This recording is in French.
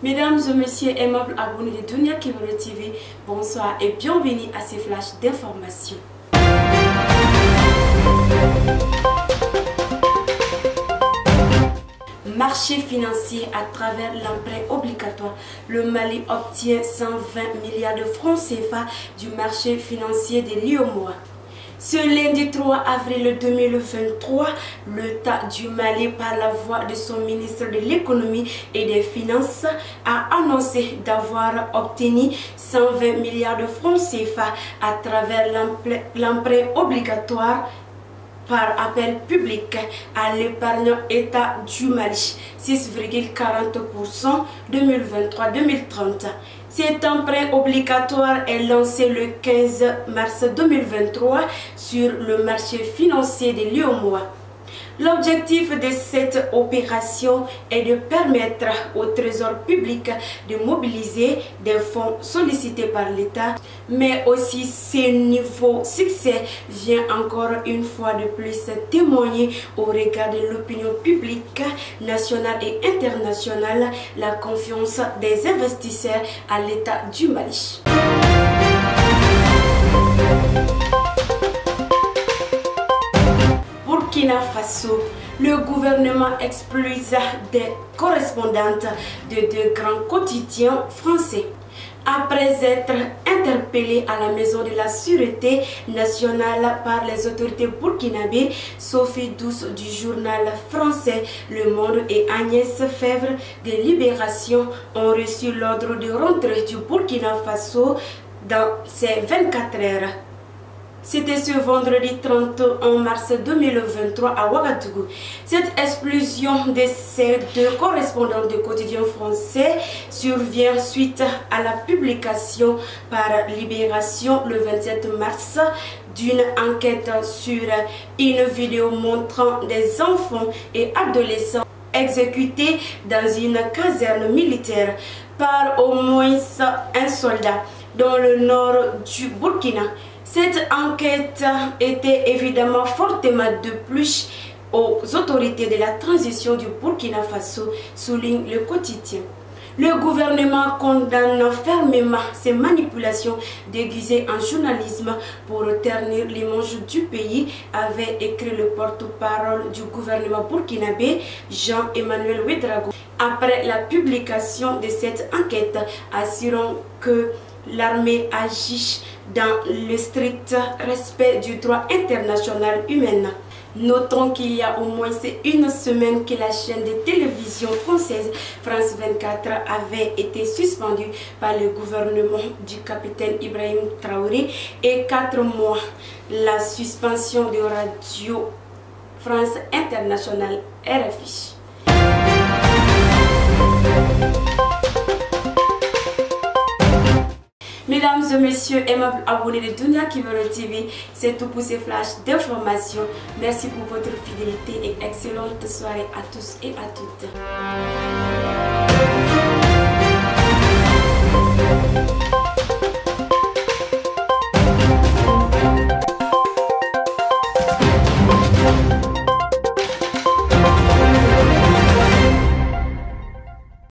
Mesdames et messieurs, aimables abonnés de Dunia Kibolo TV, bonsoir et bienvenue à ces flashs d'informations. Marché financier à travers l'emprunt obligatoire. Le Mali obtient 120 milliards de francs CFA du marché financier de l'UEMOA. Ce lundi 3 avril 2023, l'État du Mali, par la voix de son ministre de l'économie et des finances, a annoncé d'avoir obtenu 120 milliards de francs CFA à travers l'emprunt obligatoire par appel public à l'épargne État du Mali, 6,40% 2023-2030. Cet emprunt obligatoire est lancé le 15 mars 2023 sur le marché financier de l'UEMOA. L'objectif de cette opération est de permettre au Trésor public de mobiliser des fonds sollicités par l'État, mais aussi ce nouveau succès vient encore une fois de plus témoigner au regard de l'opinion publique nationale et internationale la confiance des investisseurs à l'État du Mali. Burkina Faso, le gouvernement expulse des correspondantes de deux grands quotidiens français. Après être interpellée à la maison de la sûreté nationale par les autorités burkinabées, Sophie Douce du journal français Le Monde et Agnès Fèvre de Libération ont reçu l'ordre de rentrer du Burkina Faso dans ces 24 heures. C'était ce vendredi 31 mars 2023 à Ouagadougou. Cette explosion de ces deux correspondants de quotidiens français survient suite à la publication par Libération le 27 mars d'une enquête sur une vidéo montrant des enfants et adolescents exécutés dans une caserne militaire par au moins un soldat dans le nord du Burkina. Cette enquête était évidemment fortement de plus aux autorités de la transition du Burkina Faso, souligne le quotidien. Le gouvernement condamne fermement ces manipulations déguisées en journalisme pour ternir l'image du pays, avait écrit le porte-parole du gouvernement burkinabé, Jean-Emmanuel Ouédraogo, après la publication de cette enquête, assurant que l'armée agit dans le strict respect du droit international humain. Notons qu'il y a au moins une semaine que la chaîne de télévision française France 24 avait été suspendue par le gouvernement du capitaine Ibrahim Traoré et 4 mois la suspension de Radio France Internationale RFI. Mesdames et messieurs, aimables abonnés de Dunia Kibolo TV, c'est tout pour ces flashs d'informations. Merci pour votre fidélité et excellente soirée à tous et à toutes.